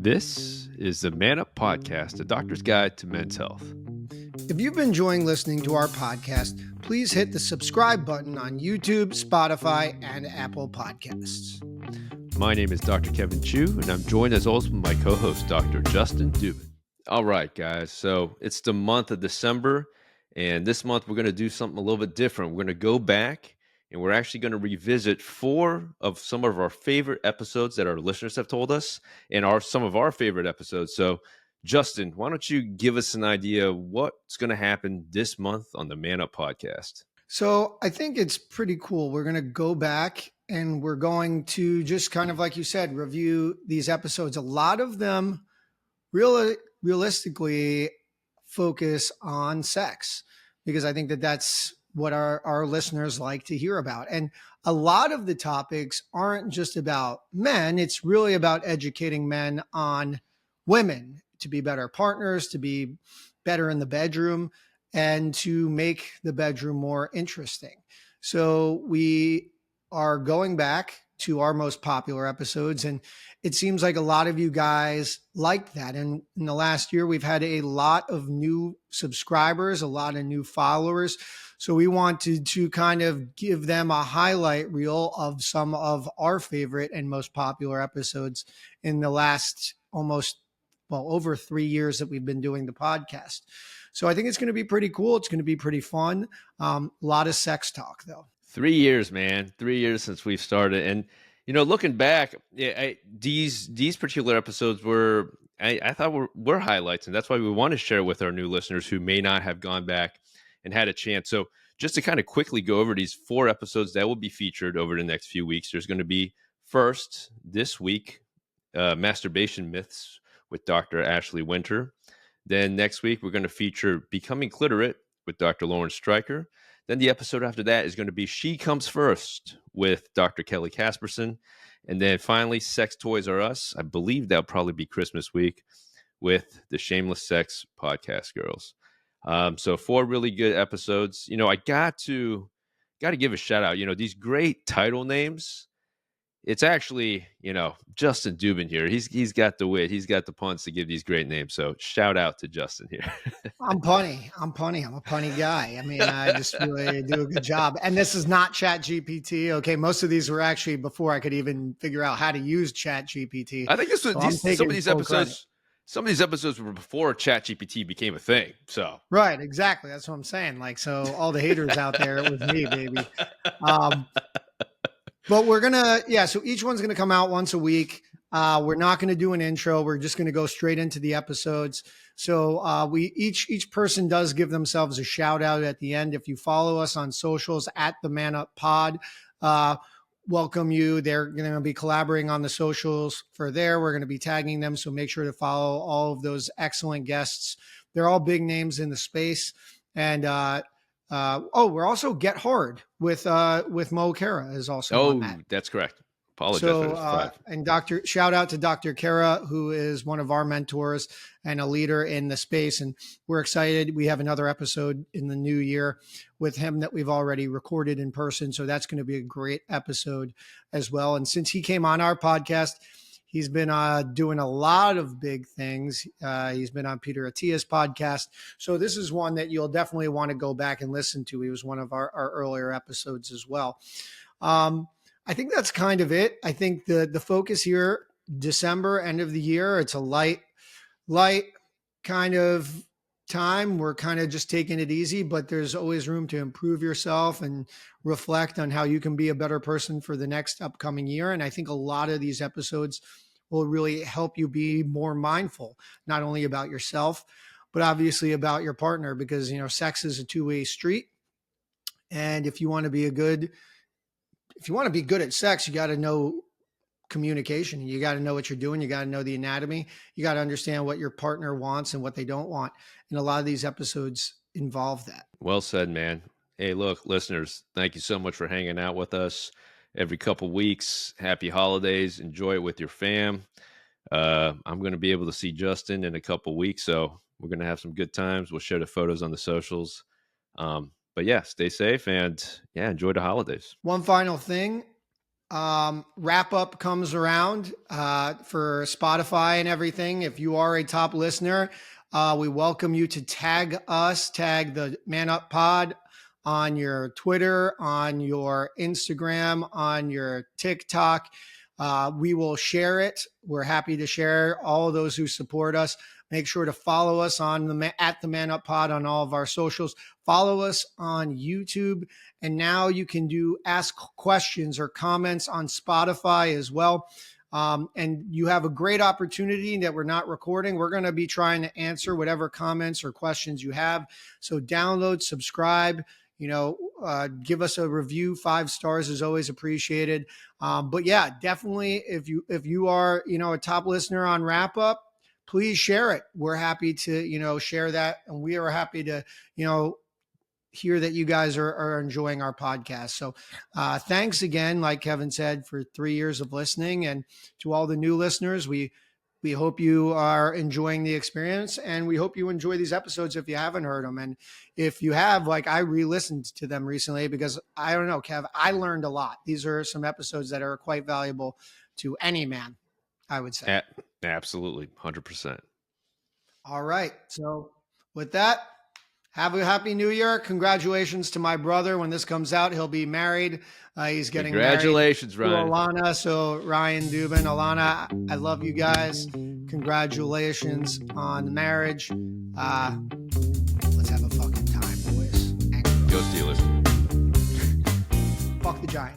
This is the Man Up Podcast, a doctor's guide to men's health. If you've been enjoying listening to our podcast, please hit the subscribe button on YouTube, Spotify, and Apple Podcasts. My name is Dr. Kevin Chu, and I'm joined as always with my co-host, Dr. Justin Dubin. All right, guys, so it's the month of December, and this month we're going to do something a little bit different. We're going to go back, and we're actually going to revisit 4 of some of our favorite episodes that our listeners have told us, and some of our favorite episodes. So, Justin, why don't you give us an idea of what's going to happen this month on the Man Up Podcast? So I think it's pretty cool. We're going to go back and we're going to just kind of, like you said, review these episodes. A lot of them realistically focus on sex, because I think that that's what our listeners like to hear about. And a lot of the topics aren't just about men. It's really about educating men on women to be better partners, to be better in the bedroom, and to make the bedroom more interesting. So we are going back to our most popular episodes, and it seems like a lot of you guys like that. And in the last year, we've had a lot of new subscribers, a lot of new followers. So we wanted to kind of give them a highlight reel of some of our favorite and most popular episodes in the last over 3 years that we've been doing the podcast. So I think it's going to be pretty cool. It's going to be pretty fun. A lot of sex talk, though. 3 years, man. 3 years since we've started. And, looking back, these particular episodes I thought were highlights. And that's why we want to share with our new listeners who may not have gone back and had a chance. So just to kind of quickly go over these 4 episodes that will be featured over the next few weeks, there's going to be first this week, Masturbation Myths with Dr. Ashley Winter. Then next week, we're going to feature Becoming Cliterate with Dr. Lauren Streicher. Then the episode after that is going to be She Comes First with Dr. Kelly Casperson. And then finally, Sex Toys Are Us. I believe that'll probably be Christmas week with the Shameless Sex Podcast girls. So 4 really good episodes. I got to give a shout out. These great title names. It's actually, Justin Dubin here. He's got the wit. He's got the puns to give these great names. So shout out to Justin here. I'm punny. I'm a punny guy. I mean, I just really do a good job. And this is not Chat GPT. Okay. Most of these were actually before I could even figure out how to use Chat GPT. I think some of these episodes were before Chat GPT became a thing. So right. Exactly. That's what I'm saying. So all the haters out there, it was me, baby. But we're going to, so each one's going to come out once a week. We're not going to do an intro. We're just going to go straight into the episodes. So each person does give themselves a shout out at the end. If you follow us on socials at the Man Up Pod, welcome you. They're going to be collaborating on the socials for there. We're going to be tagging them. So make sure to follow all of those excellent guests. They're all big names in the space. And, we're also Get Hard with Mo Kara is also on that. That's correct. Apologize for this. And shout out to Dr. Kara, who is one of our mentors and a leader in the space. And we're excited. We have another episode in the new year with him that we've already recorded in person. So that's going to be a great episode as well. And since he came on our podcast, he's been doing a lot of big things. He's been on Peter Attia's podcast. So this is one that you'll definitely want to go back and listen to. He was one of our earlier episodes as well. I think that's kind of it. I think the focus here, December, end of the year, it's a light kind of time. We're kind of just taking it easy, but there's always room to improve yourself and reflect on how you can be a better person for the next upcoming year. And I think a lot of these episodes will really help you be more mindful, not only about yourself, but obviously about your partner, because, sex is a two-way street. And if you want to be good at sex, you got to know communication. You got to know what you're doing. You got to know the anatomy. You got to understand what your partner wants and what they don't want. And a lot of these episodes involve that. Well said, man. Hey, look, listeners, thank you so much for hanging out with us every couple weeks. Happy holidays. Enjoy it with your fam. I'm going to be able to see Justin in a couple weeks, so we're going to have some good times. We'll share the photos on the socials. But yeah, stay safe and enjoy the holidays. One final thing. wrap up comes around for Spotify and everything. If you are a top listener, we welcome you to tag the Man Up Pod on your Twitter, on your Instagram, on your TikTok. We will share it. We're happy to share all of those who support us. Make sure to follow us at the Man Up Pod on all of our socials. Follow us on YouTube. And now you can ask questions or comments on Spotify as well. And you have a great opportunity that we're not recording. We're going to be trying to answer whatever comments or questions you have. So download, subscribe, give us a review. 5 stars is always appreciated. But yeah, definitely if you are, a top listener on Wrap Up, please share it. We're happy to, share that. And we are happy to, hear that you guys are enjoying our podcast. So thanks again, like Kevin said, for 3 years of listening. And to all the new listeners, we hope you are enjoying the experience, and we hope you enjoy these episodes if you haven't heard them. And if you have, like, I re-listened to them recently because I don't know, Kev, I learned a lot. These are some episodes that are quite valuable to any man, I would say. Absolutely. 100%. All right. So with that, have a happy new year. Congratulations to my brother. When this comes out, he'll be married. He's getting Congratulations, married Ryan. to Alana. So Ryan, Dubin, Alana, I love you guys. Congratulations on the marriage. Let's have a fucking time, boys. Go Steelers. Fuck the Giants.